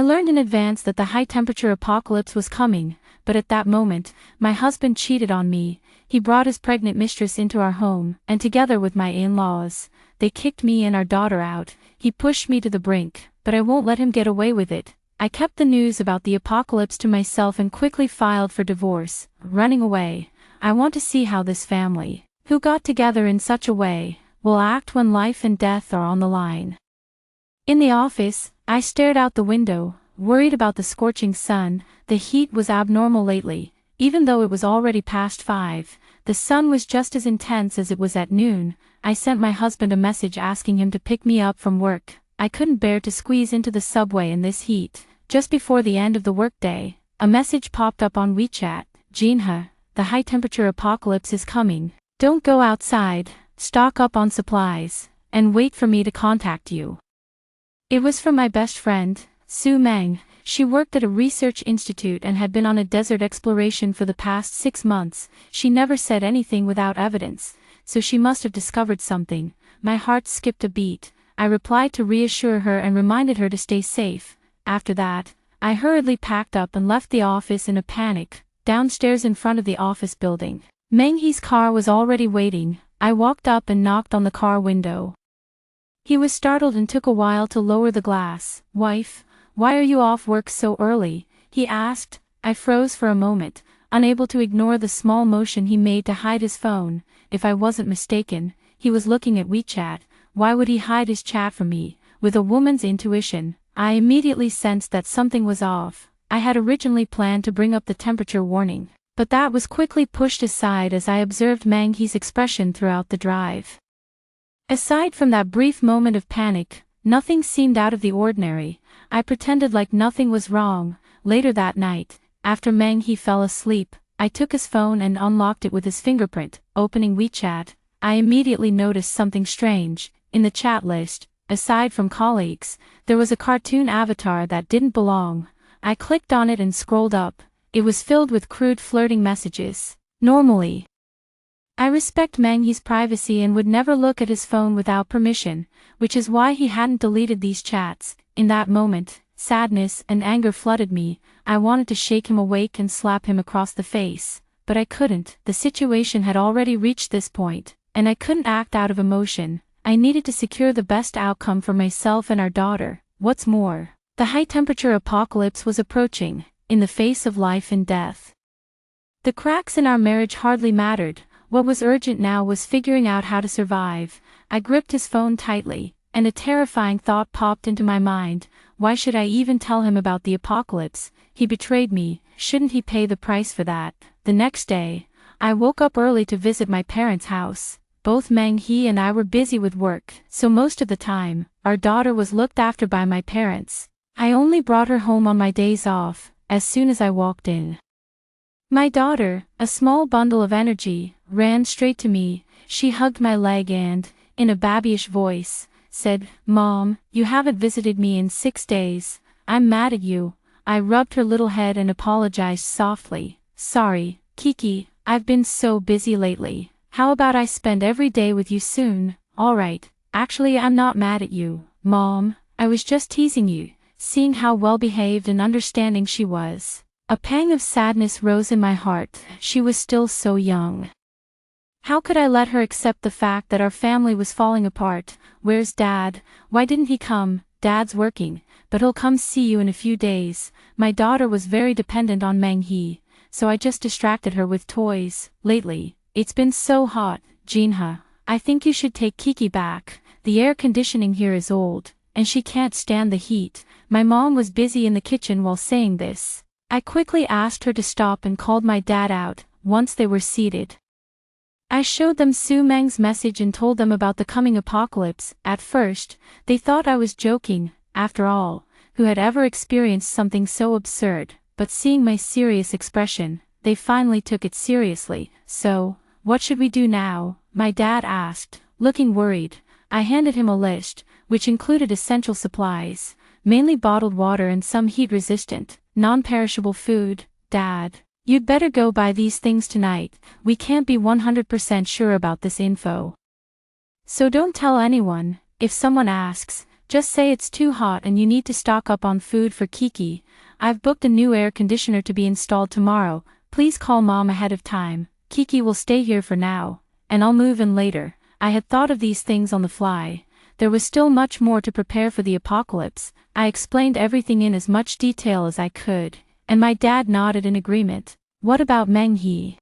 learned in advance that the high-temperature apocalypse was coming, but at that moment, my husband cheated on me. He brought his pregnant mistress into our home, and together with my in-laws, they kicked me and our daughter out. He pushed me to the brink, but I won't let him get away with it. I kept the news about the apocalypse to myself and quickly filed for divorce, running away. I want to see how this family, who got together in such a way, will act when life and death are on the line. In the office, I stared out the window, worried about the scorching sun. The heat was abnormal lately. Even though it was already past 5, the sun was just as intense as it was at noon. I sent my husband a message asking him to pick me up from work. I couldn't bear to squeeze into the subway in this heat. Just before the end of the workday, a message popped up on WeChat. Jinha, the high-temperature apocalypse is coming. Don't go outside, stock up on supplies, and wait for me to contact you. It was from my best friend, Su Meng. She worked at a research institute and had been on a desert exploration for the past 6 months. She never said anything without evidence, so she must have discovered something. My heart skipped a beat. I replied to reassure her and reminded her to stay safe. After that, I hurriedly packed up and left the office in a panic. Downstairs in front of the office building, Meng He's car was already waiting. I walked up and knocked on the car window. He was startled and took a while to lower the glass. "Wife, why are you off work so early?" he asked. I froze for a moment, unable to ignore the small motion he made to hide his phone. If I wasn't mistaken, he was looking at WeChat. Why would he hide his chat from me? With a woman's intuition, I immediately sensed that something was off. I had originally planned to bring up the temperature warning, but that was quickly pushed aside as I observed Meng He's expression throughout the drive. Aside from that brief moment of panic, nothing seemed out of the ordinary. I pretended like nothing was wrong. Later that night, after Meng He fell asleep, I took his phone and unlocked it with his fingerprint. Opening WeChat, I immediately noticed something strange. In the chat list, aside from colleagues, there was a cartoon avatar that didn't belong. I clicked on it and scrolled up. It was filled with crude flirting messages. Normally, I respect Meng He's privacy and would never look at his phone without permission, which is why he hadn't deleted these chats. In that moment, sadness and anger flooded me. I wanted to shake him awake and slap him across the face, but I couldn't. The situation had already reached this point, and I couldn't act out of emotion. I needed to secure the best outcome for myself and our daughter. What's more, the high-temperature apocalypse was approaching, in the face of life and death. The cracks in our marriage hardly mattered. What was urgent now was figuring out how to survive. I gripped his phone tightly, and a terrifying thought popped into my mind. Why should I even tell him about the apocalypse? He betrayed me. Shouldn't he pay the price for that? The next day, I woke up early to visit my parents' house. Both Meng He and I were busy with work, so most of the time, our daughter was looked after by my parents. I only brought her home on my days off. As soon as I walked in, my daughter, a small bundle of energy, ran straight to me. She hugged my leg and, in a babyish voice, said, "Mom, you haven't visited me in 6 days. I'm mad at you." I rubbed her little head and apologized softly. "Sorry, Kiki, I've been so busy lately. How about I spend every day with you soon?" "Alright, actually I'm not mad at you, Mom. I was just teasing you," seeing how well-behaved and understanding she was. A pang of sadness rose in my heart. She was still so young. How could I let her accept the fact that our family was falling apart? "Where's Dad? Why didn't he come?" "Dad's working, but he'll come see you in a few days." My daughter was very dependent on Meng He, so I just distracted her with toys. "Lately, it's been so hot, Jinha. I think you should take Kiki back. The air conditioning here is old, and she can't stand the heat." My mom was busy in the kitchen while saying this. I quickly asked her to stop and called my dad out. Once they were seated, I showed them Su Meng's message and told them about the coming apocalypse. At first, they thought I was joking. After all, who had ever experienced something so absurd? But seeing my serious expression, they finally took it seriously. "So, what should we do now?" my dad asked, looking worried. I handed him a list, which included essential supplies, mainly bottled water and some heat-resistant, non-perishable food. "Dad, you'd better go buy these things tonight. We can't be 100% sure about this info. So don't tell anyone. If someone asks, Just say it's too hot and you need to stock up on food for Kiki. I've booked a new air conditioner to be installed tomorrow. Please call Mom ahead of time. Kiki will stay here for now, and I'll move in later. I had thought of these things on the fly. There was still much more to prepare for the apocalypse. I explained everything in as much detail as I could, and my dad nodded in agreement. What about Meng He?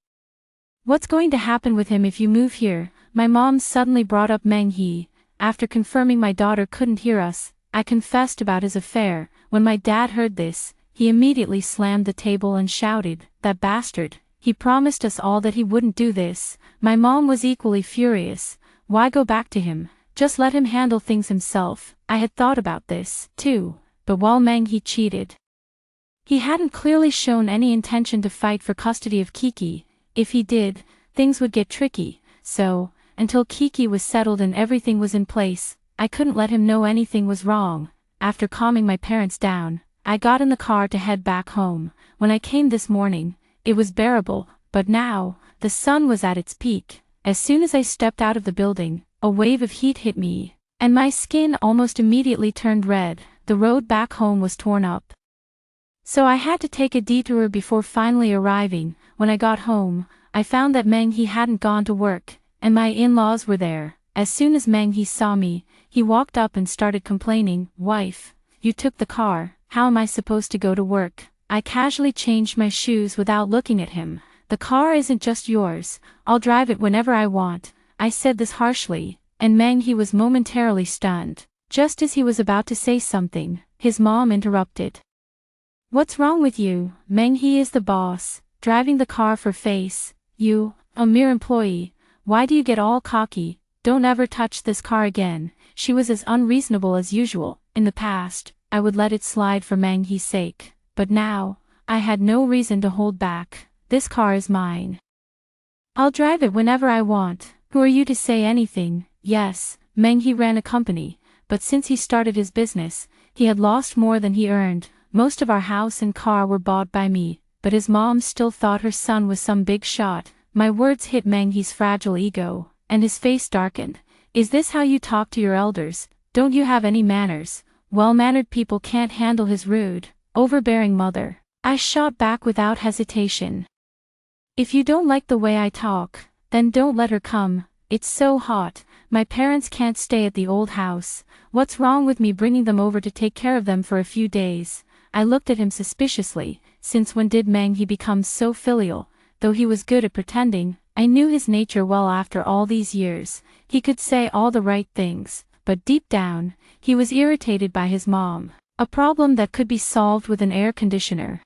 What's going to happen with him if you move here? My mom suddenly brought up Meng He. After confirming my daughter couldn't hear us, I confessed about his affair. When my dad heard this, he immediately slammed the table and shouted, "That bastard! He promised us all that he wouldn't do this." My mom was equally furious. Why go back to him? Just let him handle things himself. I had thought about this, too, but while Meng He cheated, he hadn't clearly shown any intention to fight for custody of Kiki. If he did, things would get tricky, so, until Kiki was settled and everything was in place, I couldn't let him know anything was wrong. After calming my parents down, I got in the car to head back home. When I came this morning, it was bearable, but now, the sun was at its peak. As soon as I stepped out of the building, a wave of heat hit me, and my skin almost immediately turned red. The road back home was torn up, so I had to take a detour before finally arriving. When I got home, I found that Meng He hadn't gone to work, and my in-laws were there. As soon as Meng He saw me, he walked up and started complaining, "Wife, you took the car, how am I supposed to go to work?" I casually changed my shoes without looking at him. "The car isn't just yours, I'll drive it whenever I want." I said this harshly, and Meng He was momentarily stunned. Just as he was about to say something, his mom interrupted. "What's wrong with you? Meng He is the boss, driving the car for face. You, a mere employee, why do you get all cocky? Don't ever touch this car again." She was as unreasonable as usual. In the past, I would let it slide for Meng He's sake, but now, I had no reason to hold back. "This car is mine. I'll drive it whenever I want. Who are you to say anything?" Yes, Meng He ran a company, but since he started his business, he had lost more than he earned. Most of our house and car were bought by me, but his mom still thought her son was some big shot. My words hit Meng He's fragile ego, and his face darkened. "Is this how you talk to your elders? Don't you have any manners?" Well-mannered people can't handle his rude, overbearing mother. I shot back without hesitation. "If you don't like the way I talk, then don't let her come. It's so hot, my parents can't stay at the old house. What's wrong with me bringing them over to take care of them for a few days?" I looked at him suspiciously. Since when did Meng He become so filial? Though he was good at pretending, I knew his nature well after all these years. He could say all the right things, but deep down, he was irritated by his mom. A problem that could be solved with an air conditioner.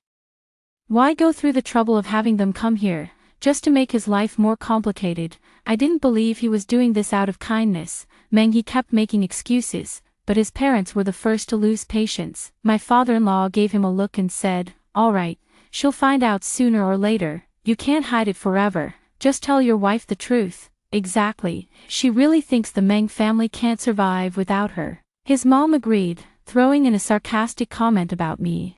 Why go through the trouble of having them come here, just to make his life more complicated? I didn't believe he was doing this out of kindness. Meng He kept making excuses, but his parents were the first to lose patience. My father-in-law gave him a look and said, "All right, she'll find out sooner or later. You can't hide it forever. Just tell your wife the truth." Exactly, she really thinks the Meng family can't survive without her. His mom agreed, throwing in a sarcastic comment about me.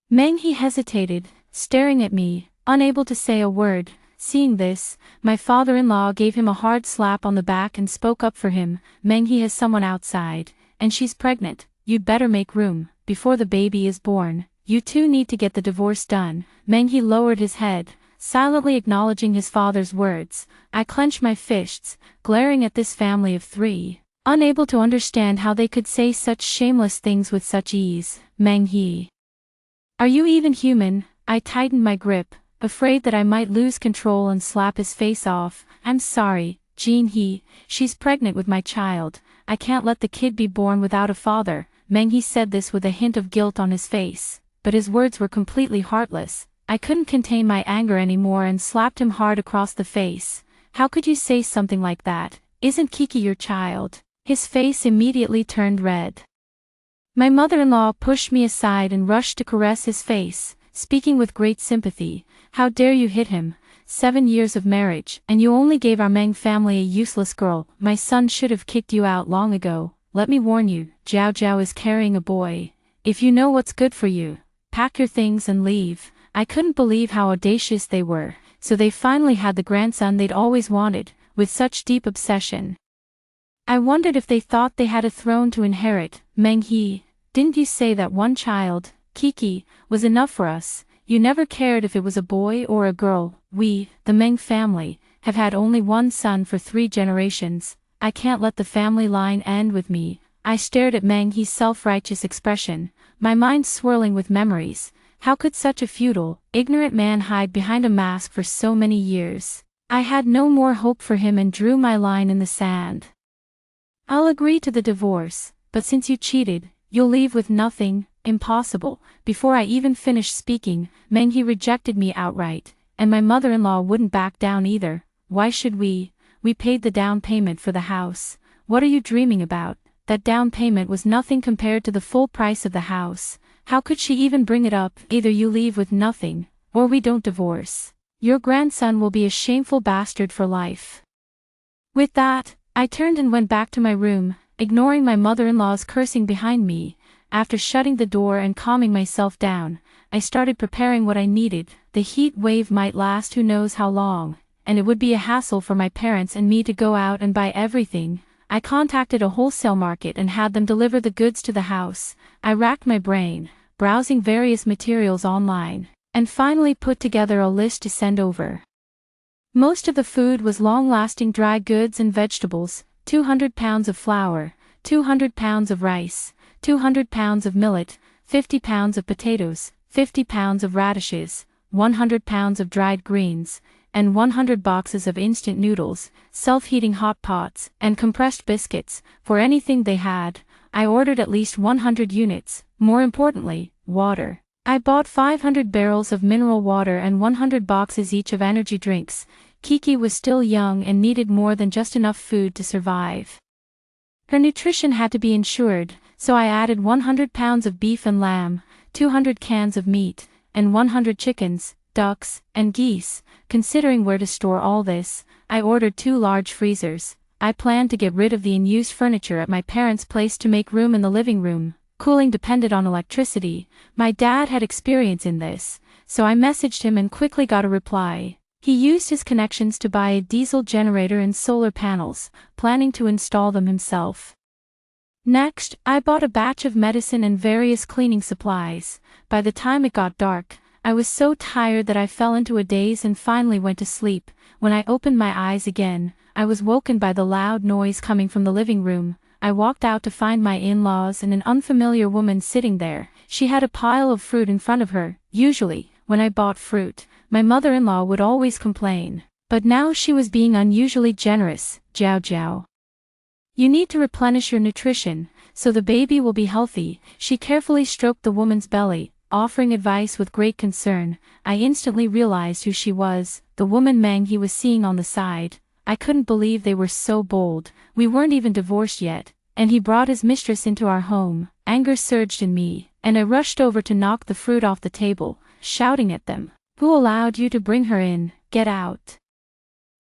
Meng He hesitated, staring at me, unable to say a word. Seeing this, my father-in-law gave him a hard slap on the back and spoke up for him. "Meng He has someone outside, and she's pregnant. You'd better make room, before the baby is born. You two need to get the divorce done." Meng He lowered his head, silently acknowledging his father's words. I clenched my fists, glaring at this family of three, unable to understand how they could say such shameless things with such ease. "Meng He, are you even human?" I tightened my grip, afraid that I might lose control and slap his face off. "I'm sorry, Jean He, she's pregnant with my child. I can't let the kid be born without a father." Meng He said this with a hint of guilt on his face, but his words were completely heartless. I couldn't contain my anger anymore and slapped him hard across the face. "How could you say something like that? Isn't Kiki your child?" His face immediately turned red. My mother-in-law pushed me aside and rushed to caress his face, speaking with great sympathy. "How dare you hit him? 7 years of marriage, and you only gave our Meng family a useless girl. My son should have kicked you out long ago. Let me warn you, Jiao Jiao is carrying a boy. If you know what's good for you, pack your things and leave." I couldn't believe how audacious they were. So they finally had the grandson they'd always wanted, with such deep obsession. I wondered if they thought they had a throne to inherit. Meng He, didn't you say that one child, Kiki, was enough for us? You never cared if it was a boy or a girl. We, the Meng family, have had only one son for 3 generations. I can't let the family line end with me. I stared at Meng He's self-righteous expression, my mind swirling with memories. How could such a futile, ignorant man hide behind a mask for so many years? I had no more hope for him and drew my line in the sand. I'll agree to the divorce, but since you cheated, you'll leave with nothing. Impossible. Before I even finished speaking, Meng He rejected me outright, and my mother-in-law wouldn't back down either. Why should we? We paid the down payment for the house. What are you dreaming about? That down payment was nothing compared to the full price of the house. How could she even bring it up? Either you leave with nothing, or we don't divorce. Your grandson will be a shameful bastard for life. With that, I turned and went back to my room, ignoring my mother-in-law's cursing behind me. After shutting the door and calming myself down, I started preparing what I needed. The heat wave might last who knows how long, and it would be a hassle for my parents and me to go out and buy everything. I contacted a wholesale market and had them deliver the goods to the house. I racked my brain, browsing various materials online, and finally put together a list to send over. Most of the food was long-lasting dry goods and vegetables: 200 pounds of flour, 200 pounds of rice, 200 pounds of millet, 50 pounds of potatoes, 50 pounds of radishes, 100 pounds of dried greens, and 100 boxes of instant noodles, self-heating hot pots, and compressed biscuits. For anything they had, I ordered at least 100 units. More importantly, water. I bought 500 barrels of mineral water and 100 boxes each of energy drinks. Kiki was still young and needed more than just enough food to survive. Her nutrition had to be ensured, so I added 100 pounds of beef and lamb, 200 cans of meat, and 100 chickens, ducks, and geese. Considering where to store all this, I ordered 2 large freezers. I planned to get rid of the unused furniture at my parents' place to make room in the living room. Cooling depended on electricity. My dad had experience in this, so I messaged him and quickly got a reply. He used his connections to buy a diesel generator and solar panels, planning to install them himself. Next, I bought a batch of medicine and various cleaning supplies. By the time it got dark, I was so tired that I fell into a daze and finally went to sleep. When I opened my eyes again, I was woken by the loud noise coming from the living room. I walked out to find my in-laws and an unfamiliar woman sitting there. She had a pile of fruit in front of her. Usually, when I bought fruit, my mother-in-law would always complain. But now she was being unusually generous. Jiao Jiao. You need to replenish your nutrition, so the baby will be healthy. She carefully stroked the woman's belly, offering advice with great concern. I instantly realized who she was, the woman Meng He was seeing on the side. I couldn't believe they were so bold. We weren't even divorced yet, and he brought his mistress into our home. Anger surged in me, and I rushed over to knock the fruit off the table, shouting at them. Who allowed you to bring her in? Get out.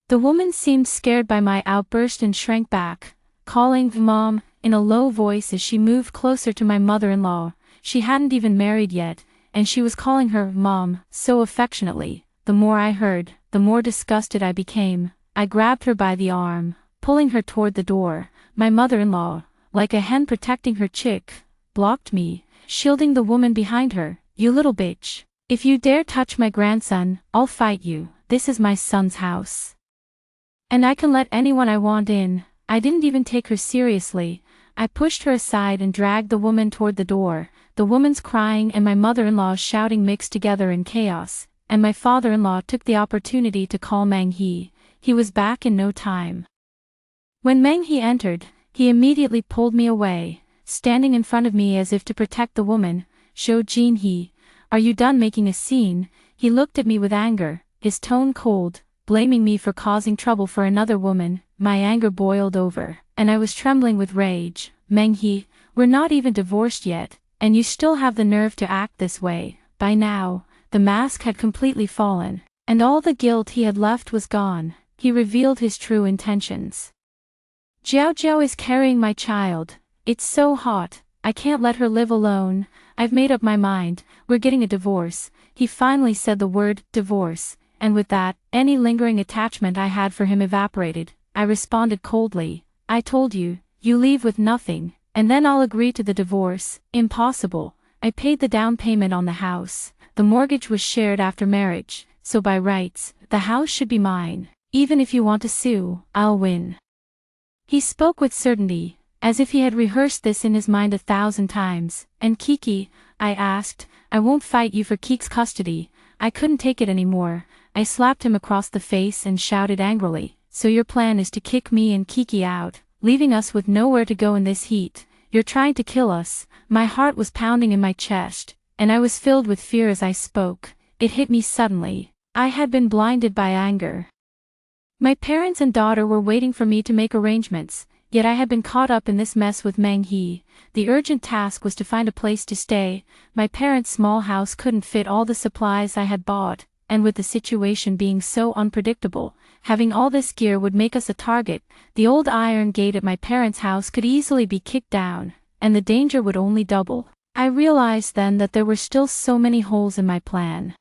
The woman seemed scared by my outburst and shrank back, calling Mom in a low voice as she moved closer to my mother-in-law. She hadn't even married yet, and she was calling her Mom so affectionately. The more I heard, the more disgusted I became. I grabbed her by the arm, pulling her toward the door. My mother-in-law, like a hen protecting her chick, blocked me, shielding the woman behind her. You little bitch. If you dare touch my grandson, I'll fight you. This is my son's house. And I can let anyone I want in. I didn't even take her seriously. I pushed her aside and dragged the woman toward the door. The woman's crying and my mother-in-law's shouting mixed together in chaos, and my father-in-law took the opportunity to call Meng He. He was back in no time. When Meng He entered, he immediately pulled me away, standing in front of me as if to protect the woman. Zhou Jin He, are you done making a scene? He looked at me with anger, his tone cold, blaming me for causing trouble for another woman. My anger boiled over, and I was trembling with rage. Meng He, we're not even divorced yet, and you still have the nerve to act this way. By now, the mask had completely fallen, and all the guilt he had left was gone. He revealed his true intentions. Jiao Jiao is carrying my child. It's so hot, I can't let her live alone. I've made up my mind, we're getting a divorce. He finally said the word, divorce, and with that, any lingering attachment I had for him evaporated. I responded coldly, I told you, you leave with nothing, and then I'll agree to the divorce. Impossible. I paid the down payment on the house. The mortgage was shared after marriage, so by rights, the house should be mine. Even if you want to sue, I'll win. He spoke with certainty, as if he had rehearsed this in his mind 1,000 times. And Kiki, I asked, I won't fight you for Keek's custody. I couldn't take it anymore. I slapped him across the face and shouted angrily, so your plan is to kick me and Kiki out, leaving us with nowhere to go in this heat. You're trying to kill us. My heart was pounding in my chest, and I was filled with fear as I spoke. It hit me suddenly. I had been blinded by anger. My parents and daughter were waiting for me to make arrangements, yet I had been caught up in this mess with Meng He. The urgent task was to find a place to stay. My parents' small house couldn't fit all the supplies I had bought, and with the situation being so unpredictable, having all this gear would make us a target. The old iron gate at my parents' house could easily be kicked down, and the danger would only double. I realized then that there were still so many holes in my plan.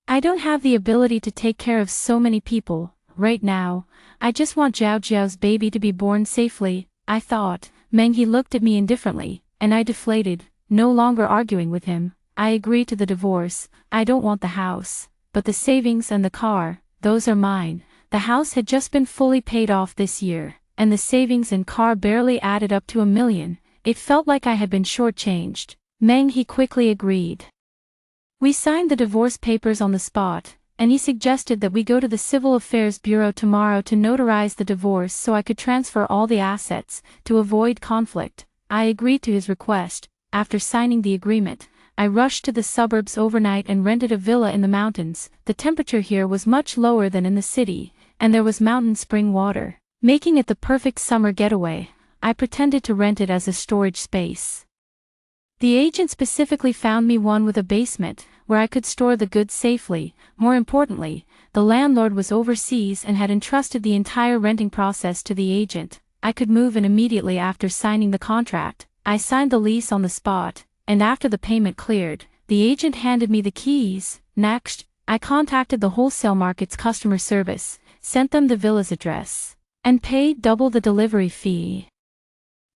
I don't have the ability to take care of so many people. Right now, I just want Jiao Jiao's baby to be born safely, I thought. Meng He looked at me indifferently, and I deflated, no longer arguing with him. I agree to the divorce. I don't want the house, but the savings and the car, those are mine. The house had just been fully paid off this year, and the savings and car barely added up to $1 million. It felt like I had been shortchanged. Meng He quickly agreed. We signed the divorce papers on the spot, and he suggested that we go to the Civil Affairs Bureau tomorrow to notarize the divorce so I could transfer all the assets, to avoid conflict. I agreed to his request. After signing the agreement, I rushed to the suburbs overnight and rented a villa in the mountains. The temperature here was much lower than in the city, and there was mountain spring water, making it the perfect summer getaway. I pretended to rent it as a storage space. The agent specifically found me one with a basement, where I could store the goods safely. More importantly, the landlord was overseas and had entrusted the entire renting process to the agent. I could move in immediately after signing the contract. I signed the lease on the spot, and after the payment cleared, the agent handed me the keys. Next, I contacted the wholesale market's customer service, sent them the villa's address, and paid double the delivery fee.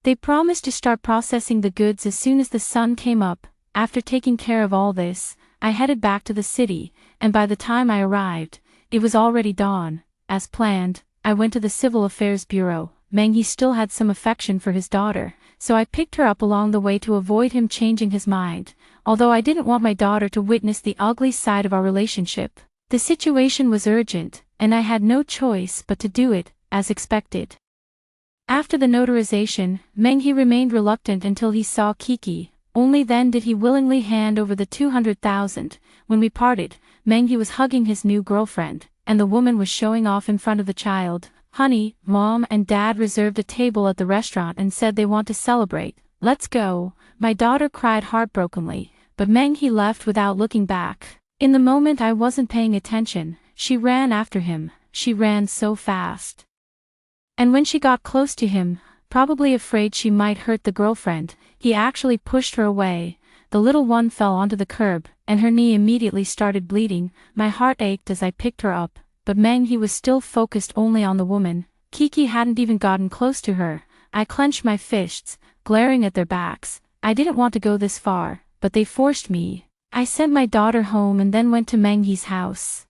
They promised to start processing the goods as soon as the sun came up. After taking care of all this, I headed back to the city, and by the time I arrived, it was already dawn. As planned, I went to the Civil Affairs Bureau. Meng He still had some affection for his daughter, so I picked her up along the way to avoid him changing his mind. Although I didn't want my daughter to witness the ugly side of our relationship, the situation was urgent, and I had no choice but to do it, as expected. After the notarization, Meng He remained reluctant until he saw Kiki. Only then did he willingly hand over the 200,000. When we parted, Meng He was hugging his new girlfriend, and the woman was showing off in front of the child. Honey, Mom and Dad reserved a table at the restaurant and said they want to celebrate. Let's go. My daughter cried heartbrokenly, but Meng He left without looking back. In the moment I wasn't paying attention, she ran after him. She ran so fast. And when she got close to him, probably afraid she might hurt the girlfriend, he actually pushed her away. The little one fell onto the curb, and her knee immediately started bleeding. My heart ached as I picked her up, but Meng He was still focused only on the woman. Kiki hadn't even gotten close to her. I clenched my fists, glaring at their backs. I didn't want to go this far, but they forced me. I sent my daughter home and then went to Meng He's house.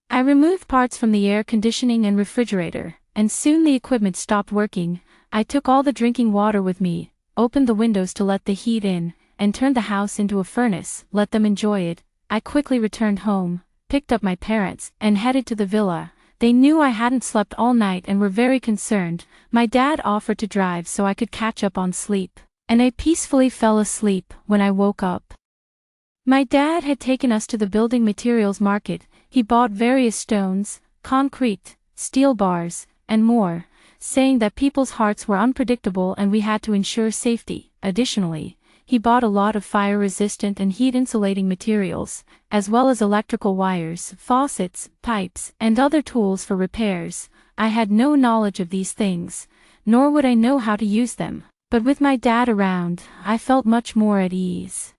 I removed parts from the air conditioning and refrigerator, and soon the equipment stopped working. I took all the drinking water with me, opened the windows to let the heat in, and turned the house into a furnace, let them enjoy it. I quickly returned home, picked up my parents, and headed to the villa. They knew I hadn't slept all night and were very concerned. My dad offered to drive so I could catch up on sleep, and I peacefully fell asleep when I woke up. My dad had taken us to the building materials market. He bought various stones, concrete, steel bars, and more, saying that people's hearts were unpredictable and we had to ensure safety. Additionally, he bought a lot of fire-resistant and heat-insulating materials, as well as electrical wires, faucets, pipes, and other tools for repairs. I had no knowledge of these things, nor would I know how to use them, but with my dad around, I felt much more at ease.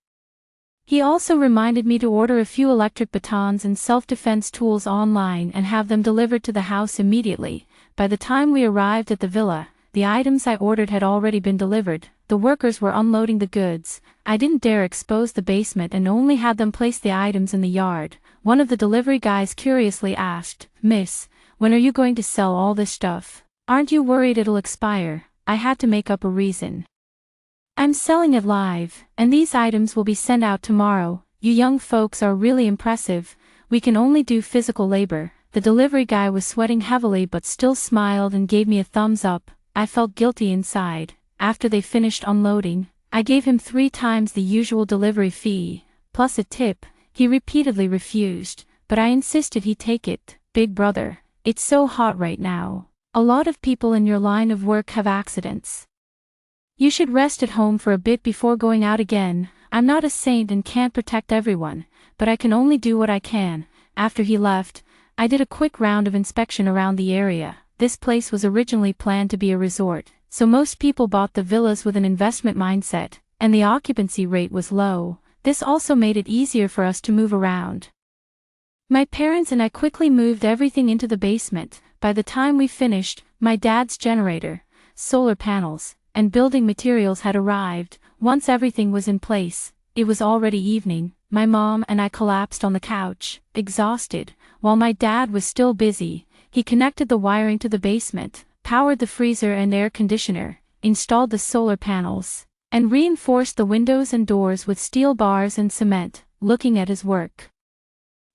He also reminded me to order a few electric batons and self-defense tools online and have them delivered to the house immediately. By the time we arrived at the villa, the items I ordered had already been delivered. The workers were unloading the goods. I didn't dare expose the basement and only had them place the items in the yard. One of the delivery guys curiously asked, "Miss, when are you going to sell all this stuff? Aren't you worried it'll expire?" I had to make up a reason. "I'm selling it live, and these items will be sent out tomorrow. You young folks are really impressive. We can only do physical labor." The delivery guy was sweating heavily but still smiled and gave me a thumbs up. I felt guilty inside. After they finished unloading, I gave him 3 times the usual delivery fee, plus a tip. He repeatedly refused, but I insisted he take it. "Big brother, it's so hot right now. A lot of people in your line of work have accidents. You should rest at home for a bit before going out again. I'm not a saint and can't protect everyone, but I can only do what I can." After he left, I did a quick round of inspection around the area. This place was originally planned to be a resort, so most people bought the villas with an investment mindset, and the occupancy rate was low. This also made it easier for us to move around. My parents and I quickly moved everything into the basement. By the time we finished, my dad's generator, solar panels, and building materials had arrived. Once everything was in place, it was already evening. My mom and I collapsed on the couch, exhausted. While my dad was still busy, he connected the wiring to the basement, powered the freezer and air conditioner, installed the solar panels, and reinforced the windows and doors with steel bars and cement. Looking at his work,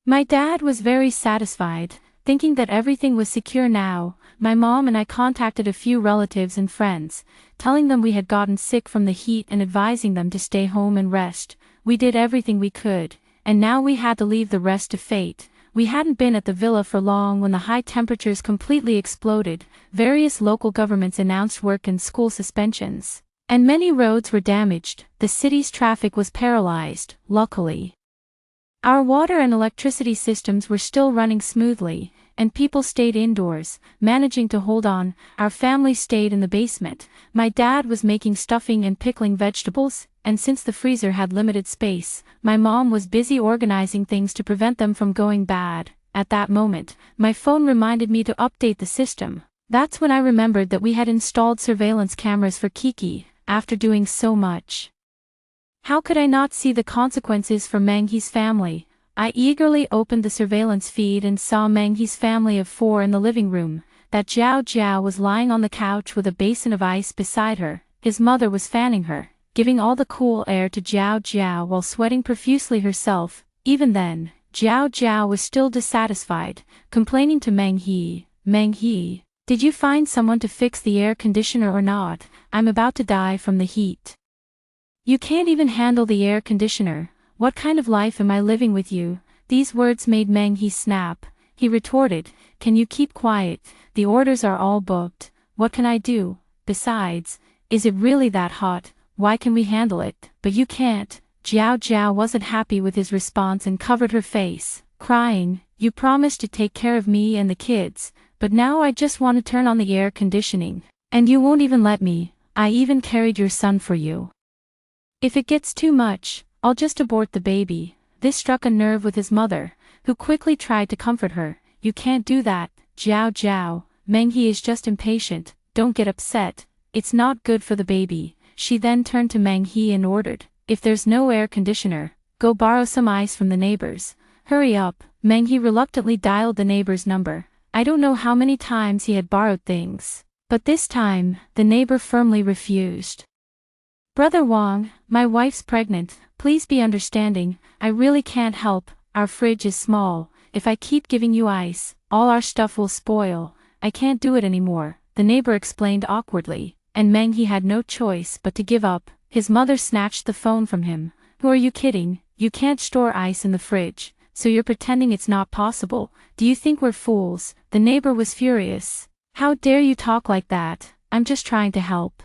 my dad was very satisfied, thinking that everything was secure now. My mom and I contacted a few relatives and friends, telling them we had gotten sick from the heat and advising them to stay home and rest. We did everything we could, and now we had to leave the rest to fate. We hadn't been at the villa for long when the high temperatures completely exploded. Various local governments announced work and school suspensions, and many roads were damaged. The city's traffic was paralyzed. Luckily, our water and electricity systems were still running smoothly, and people stayed indoors, managing to hold on. Our family stayed in the basement. My dad was making stuffing and pickling vegetables, and since the freezer had limited space, my mom was busy organizing things to prevent them from going bad. At that moment, my phone reminded me to update the system. That's when I remembered that we had installed surveillance cameras for Kiki. After doing so much, how could I not see the consequences for Menghi's family? I eagerly opened the surveillance feed and saw Menghi's family of 4 in the living room. That Jiao Jiao was lying on the couch with a basin of ice beside her. His mother was fanning her, giving all the cool air to Jiao Jiao while sweating profusely herself. Even then, Jiao Jiao was still dissatisfied, complaining to Menghi, "Menghi, did you find someone to fix the air conditioner or not? I'm about to die from the heat. You can't even handle the air conditioner. What kind of life am I living with you?" These words made Menghi snap. He retorted, "Can you keep quiet? The orders are all booked. What can I do? Besides, is it really that hot? Why can we handle it, but you can't?" Jiao Jiao wasn't happy with his response and covered her face, crying, "You promised to take care of me and the kids, but now I just want to turn on the air conditioning, and you won't even let me. I even carried your son for you. If it gets too much, I'll just abort the baby." This struck a nerve with his mother, who quickly tried to comfort her. "You can't do that, Jiao Jiao. Menghi is just impatient. Don't get upset. It's not good for the baby." She then turned to Menghi and ordered, "If there's no air conditioner, go borrow some ice from the neighbors. Hurry up." Menghi reluctantly dialed the neighbor's number. I don't know how many times he had borrowed things, but this time, the neighbor firmly refused. "Brother Wang, my wife's pregnant. Please be understanding. I really can't help. Our fridge is small. If I keep giving you ice, all our stuff will spoil. I can't do it anymore," the neighbor explained awkwardly, and Menghi had no choice but to give up. His mother snatched the phone from him. "Who are you kidding? You can't store ice in the fridge, so you're pretending it's not possible. Do you think we're fools?" The neighbor was furious. "How dare you talk like that? I'm just trying to help.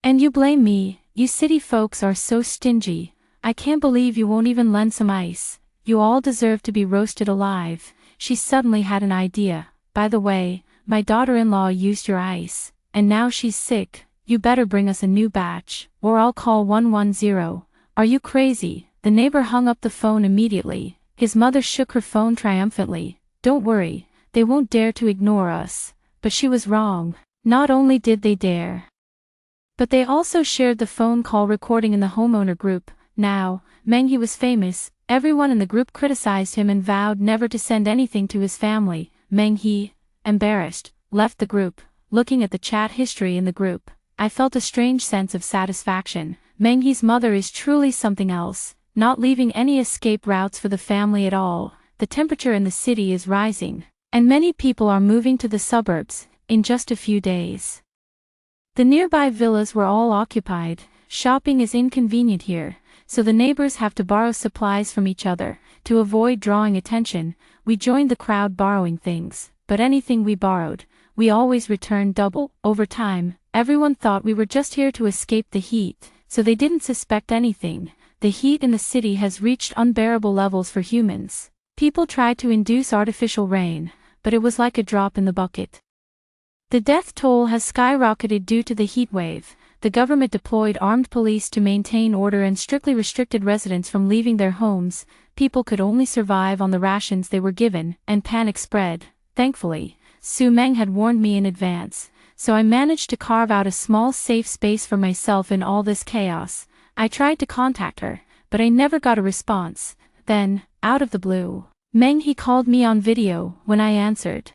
And you blame me? You city folks are so stingy. I can't believe you won't even lend some ice. You all deserve to be roasted alive." She suddenly had an idea. "By the way, my daughter-in-law used your ice, and now she's sick. You better bring us a new batch, or I'll call 110. "Are you crazy?" The neighbor hung up the phone immediately. His mother shook her phone triumphantly. "Don't worry, they won't dare to ignore us. but she was wrong. Not only did they dare, but they also shared the phone call recording in the homeowner group. Now, Meng-hee was famous. Everyone in the group criticized him and vowed never to send anything to his family. Meng-hee, embarrassed, left the group. Looking at the chat history in the group, I felt a strange sense of satisfaction. Meng-hee's mother is truly something else, not leaving any escape routes for the family at all. The temperature in the city is rising, and many people are moving to the suburbs in just a few days. The nearby villas were all occupied. Shopping is inconvenient here, so the neighbors have to borrow supplies from each other. To avoid drawing attention, we joined the crowd borrowing things, but anything we borrowed, we always returned double. Over time, everyone thought we were just here to escape the heat, so they didn't suspect anything. The heat in the city has reached unbearable levels for humans. People tried to induce artificial rain, but it was like a drop in the bucket. The death toll has skyrocketed due to the heat wave. The government deployed armed police to maintain order and strictly restricted residents from leaving their homes. People could only survive on the rations they were given, and panic spread. Thankfully, Su Meng had warned me in advance, so I managed to carve out a small safe space for myself in all this chaos. I tried to contact her, but I never got a response. Then, out of the blue, Meng-hee called me on video. When I answered,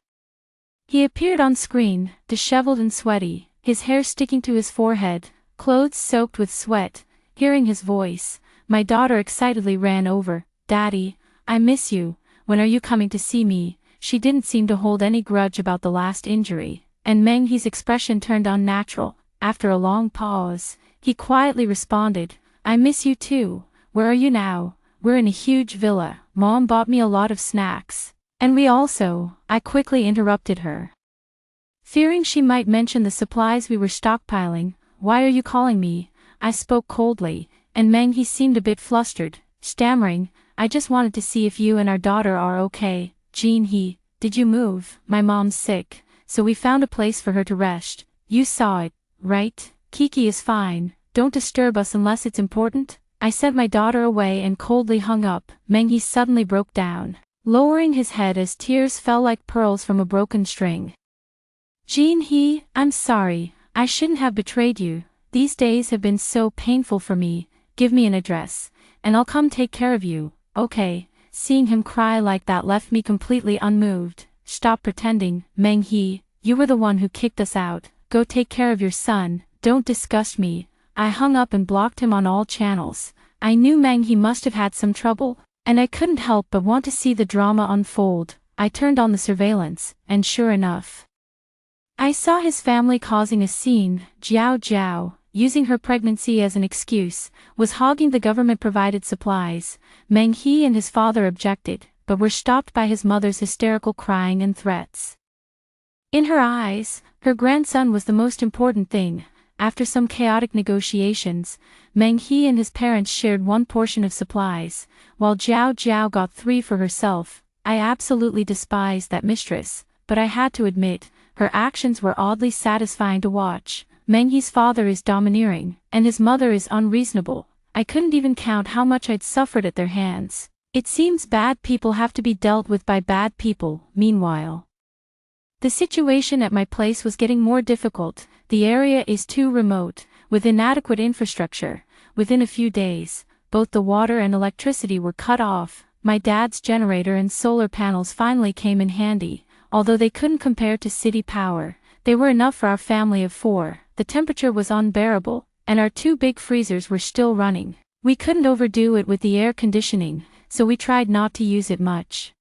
he appeared on screen, disheveled and sweaty, his hair sticking to his forehead, clothes soaked with sweat. Hearing his voice, my daughter excitedly ran over. "Daddy, I miss you. When are you coming to see me?" She didn't seem to hold any grudge about the last injury, and Meng-hee's expression turned unnatural. After a long pause, he quietly responded, "I miss you too. Where are you now?" "We're in a huge villa. Mom bought me a lot of snacks. And we also," I quickly interrupted her, fearing she might mention the supplies we were stockpiling. "Why are you calling me?" I spoke coldly, and Meng-hee seemed a bit flustered, stammering, "I just wanted to see if you and our daughter are okay." "Jin-hee, did you move? My mom's sick, so we found a place for her to rest. You saw it, right? Kiki is fine. Don't disturb us unless it's important." I sent my daughter away and coldly hung up. Meng-hee suddenly broke down, lowering his head as tears fell like pearls from a broken string. "Jin-hee, I'm sorry. I shouldn't have betrayed you. These days have been so painful for me. Give me an address, and I'll come take care of you, okay?" Seeing him cry like that left me completely unmoved. "Stop pretending, Meng-hee. You were the one who kicked us out. Go take care of your son. Don't disgust me." I hung up and blocked him on all channels. I knew Meng-hee must have had some trouble, and I couldn't help but want to see the drama unfold. I turned on the surveillance, and sure enough, I saw his family causing a scene. Jiao Jiao, using her pregnancy as an excuse, was hogging the government-provided supplies. Meng-hee and his father objected, but were stopped by his mother's hysterical crying and threats. In her eyes, her grandson was the most important thing. After some chaotic negotiations, Meng-hee and his parents shared one portion of supplies, while Jiao Jiao got 3 for herself. I absolutely despised that mistress, but I had to admit, her actions were oddly satisfying to watch. Meng-hee's father is domineering, and his mother is unreasonable. I couldn't even count how much I'd suffered at their hands. It seems bad people have to be dealt with by bad people. Meanwhile, the situation at my place was getting more difficult. The area is too remote, with inadequate infrastructure. Within a few days, both the water and electricity were cut off. My dad's generator and solar panels finally came in handy. Although they couldn't compare to city power, they were enough for our family of 4. The temperature was unbearable, and our 2 big freezers were still running. We couldn't overdo it with the air conditioning, so we tried not to use it much.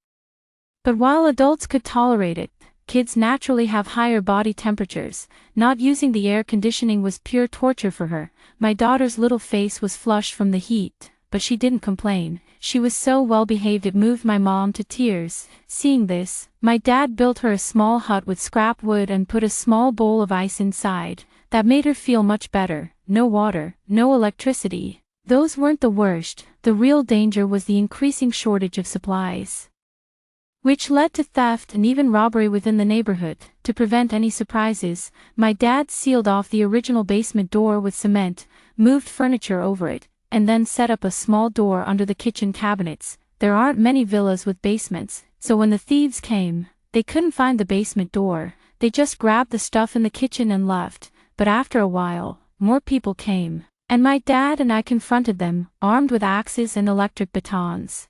But while adults could tolerate it, kids naturally have higher body temperatures. Not using the air conditioning was pure torture for her. My daughter's little face was flushed from the heat, but she didn't complain. She was so well behaved it moved my mom to tears. Seeing this, my dad built her a small hut with scrap wood and put a small bowl of ice inside. That made her feel much better. No water, no electricity. Those weren't the worst. The real danger was the increasing shortage of supplies, which led to theft and even robbery within the neighborhood. To prevent any surprises, my dad sealed off the original basement door with cement, moved furniture over it, and then set up a small door under the kitchen cabinets. There aren't many villas with basements, so when the thieves came, they couldn't find the basement door. They just grabbed the stuff in the kitchen and left, but after a while, more people came, and my dad and I confronted them, armed with axes and electric batons.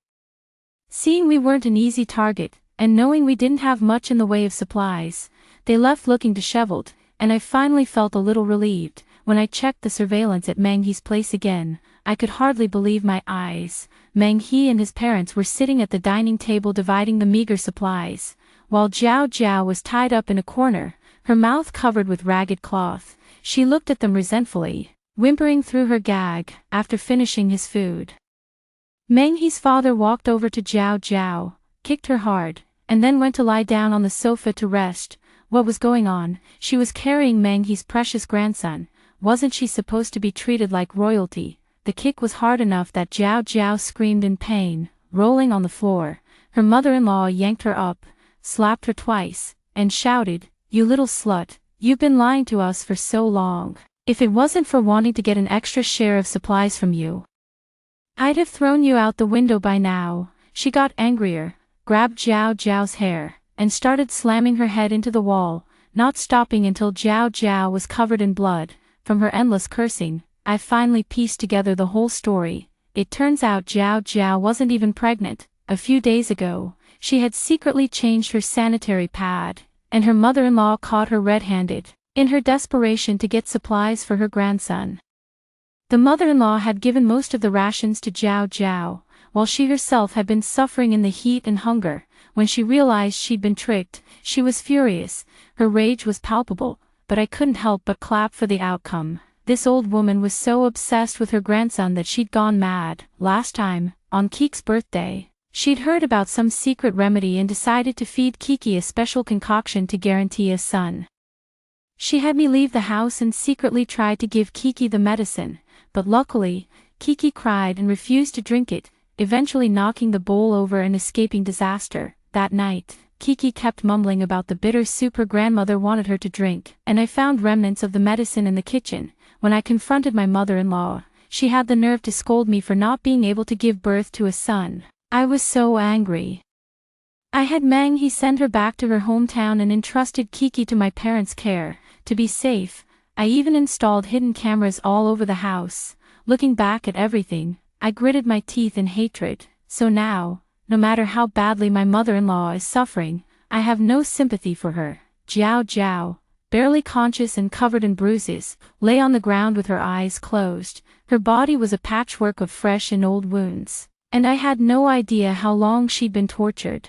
Seeing we weren't an easy target, and knowing we didn't have much in the way of supplies, they left looking disheveled, and I finally felt a little relieved. When I checked the surveillance at Meng He's place again, I could hardly believe my eyes. Meng He and his parents were sitting at the dining table dividing the meager supplies, while Jiao Jiao was tied up in a corner, her mouth covered with ragged cloth. She looked at them resentfully, whimpering through her gag, after finishing his food. Meng He's father walked over to Jiao Jiao, kicked her hard, and then went to lie down on the sofa to rest. What was going on? She was carrying Meng He's precious grandson. Wasn't she supposed to be treated like royalty? The kick was hard enough that Jiao Jiao screamed in pain, rolling on the floor. Her mother-in-law yanked her up, slapped her twice, and shouted, "You little slut, you've been lying to us for so long. If it wasn't for wanting to get an extra share of supplies from you, I'd have thrown you out the window by now." She got angrier, grabbed Jiao Jiao's hair, and started slamming her head into the wall, not stopping until Jiao Jiao was covered in blood. From her endless cursing, I finally pieced together the whole story. It turns out Jiao Jiao wasn't even pregnant. A few days ago, she had secretly changed her sanitary pad, and her mother-in-law caught her red-handed, in her desperation to get supplies for her grandson. The mother-in-law had given most of the rations to Jiao Jiao, while she herself had been suffering in the heat and hunger. When she realized she'd been tricked, she was furious. Her rage was palpable, but I couldn't help but clap for the outcome. This old woman was so obsessed with her grandson that she'd gone mad. Last time, on Kik's birthday, she'd heard about some secret remedy and decided to feed Kiki a special concoction to guarantee a son. She had me leave the house and secretly tried to give Kiki the medicine, but luckily, Kiki cried and refused to drink it, eventually knocking the bowl over and escaping disaster. That night, Kiki kept mumbling about the bitter soup her grandmother wanted her to drink, and I found remnants of the medicine in the kitchen. When I confronted my mother-in-law, she had the nerve to scold me for not being able to give birth to a son. I was so angry. I had Meng He send her back to her hometown and entrusted Kiki to my parents' care. To be safe, I even installed hidden cameras all over the house. Looking back at everything, I gritted my teeth in hatred. So now, no matter how badly my mother-in-law is suffering, I have no sympathy for her. Jiao Jiao, barely conscious and covered in bruises, lay on the ground with her eyes closed. Her body was a patchwork of fresh and old wounds, and I had no idea how long she'd been tortured.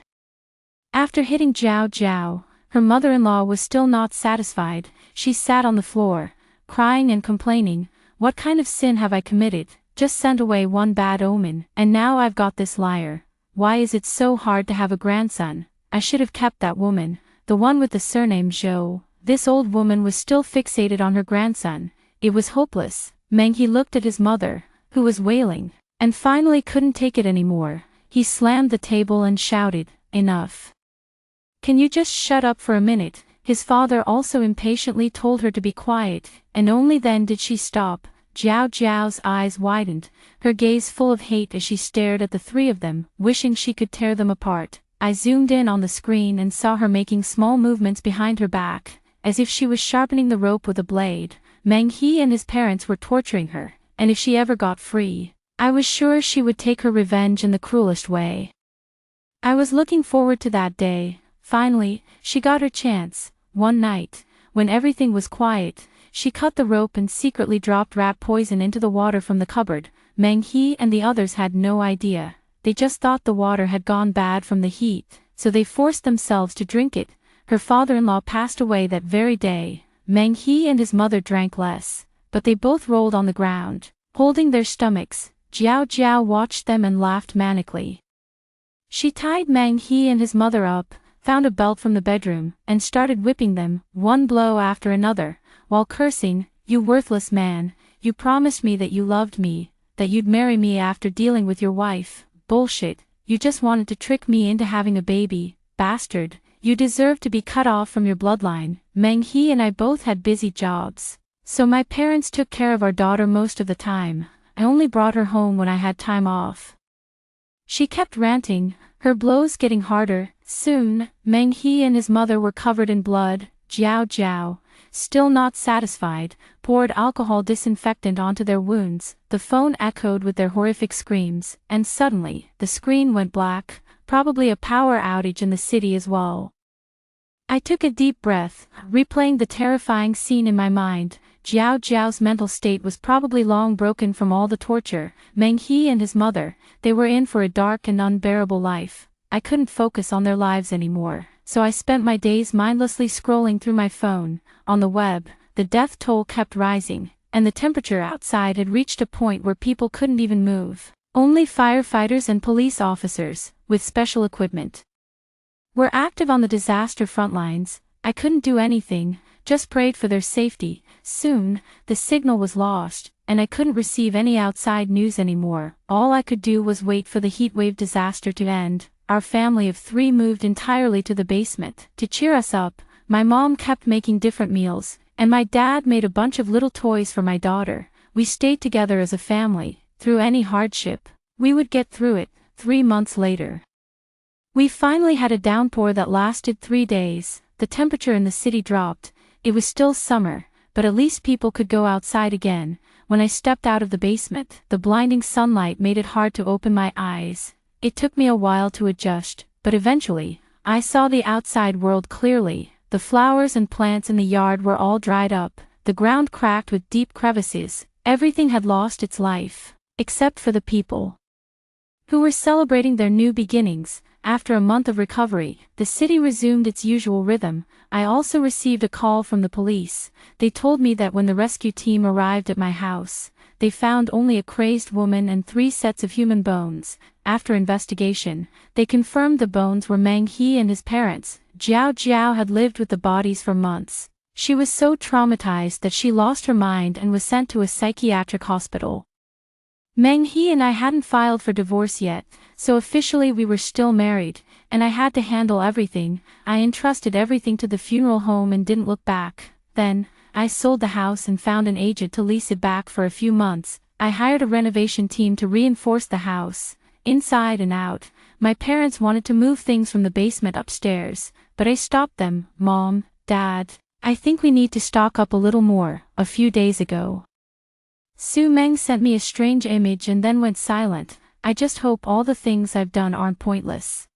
After hitting Jiao Jiao, her mother-in-law was still not satisfied. She sat on the floor, crying and complaining, "What kind of sin have I committed? Just sent away one bad omen, and now I've got this liar. Why is it so hard to have a grandson? I should have kept that woman, the one with the surname Zhou." This old woman was still fixated on her grandson. It was hopeless. Meng He looked at his mother, who was wailing, and finally couldn't take it anymore. He slammed the table and shouted, "Enough. Can you just shut up for a minute?" His father also impatiently told her to be quiet, and only then did she stop. Jiao Jiao's eyes widened, her gaze full of hate as she stared at the three of them, wishing she could tear them apart. I zoomed in on the screen and saw her making small movements behind her back, as if she was sharpening the rope with a blade. Meng He and his parents were torturing her, and if she ever got free, I was sure she would take her revenge in the cruelest way. I was looking forward to that day. Finally, she got her chance. One night, when everything was quiet, she cut the rope and secretly dropped rat poison into the water from the cupboard. Meng He and the others had no idea. They just thought the water had gone bad from the heat, so they forced themselves to drink it. Her father-in-law passed away that very day. Meng He and his mother drank less, but they both rolled on the ground, holding their stomachs. Jiao Jiao watched them and laughed manically. She tied Meng He and his mother up, found a belt from the bedroom, and started whipping them, one blow after another, while cursing, "You worthless man, you promised me that you loved me, that you'd marry me after dealing with your wife. Bullshit, you just wanted to trick me into having a baby, bastard, you deserve to be cut off from your bloodline." Meng He and I both had busy jobs, so my parents took care of our daughter most of the time. I only brought her home when I had time off. She kept ranting, her blows getting harder. Soon, Meng He and his mother were covered in blood. Jiao Jiao. Still not satisfied, poured alcohol disinfectant onto their wounds. The phone echoed with their horrific screams, and suddenly, the screen went black, probably a power outage in the city as well. I took a deep breath, replaying the terrifying scene in my mind. Jiao Jiao's mental state was probably long broken from all the torture. Meng He and his mother, they were in for a dark and unbearable life. I couldn't focus on their lives anymore, so I spent my days mindlessly scrolling through my phone. On the web, the death toll kept rising, and the temperature outside had reached a point where people couldn't even move. Only firefighters and police officers, with special equipment, were active on the disaster front lines. I couldn't do anything, just prayed for their safety. Soon, the signal was lost, and I couldn't receive any outside news anymore. All I could do was wait for the heatwave disaster to end. Our family of 3 moved entirely to the basement. To cheer us up, my mom kept making different meals, and my dad made a bunch of little toys for my daughter. We stayed together as a family. Through any hardship, we would get through it. 3 months later, we finally had a downpour that lasted 3 days. The temperature in the city dropped. It was still summer, but at least people could go outside again. When I stepped out of the basement, the blinding sunlight made it hard to open my eyes. It took me a while to adjust, but eventually, I saw the outside world clearly. The flowers and plants in the yard were all dried up, the ground cracked with deep crevices. Everything had lost its life, except for the people who were celebrating their new beginnings. After a month of recovery, the city resumed its usual rhythm. I also received a call from the police. They told me that when the rescue team arrived at my house, they found only a crazed woman and 3 sets of human bones. After investigation, they confirmed the bones were Meng He and his parents. Jiao Jiao had lived with the bodies for months. She was so traumatized that she lost her mind and was sent to a psychiatric hospital. Meng He and I hadn't filed for divorce yet, so officially we were still married, and I had to handle everything. I entrusted everything to the funeral home and didn't look back. Then, I sold the house and found an agent to lease it back for a few months. I hired a renovation team to reinforce the house, inside and out. My parents wanted to move things from the basement upstairs, but I stopped them. Mom, Dad, I think we need to stock up a little more. A few days ago, Su Meng sent me a strange image and then went silent. I just hope all the things I've done aren't pointless.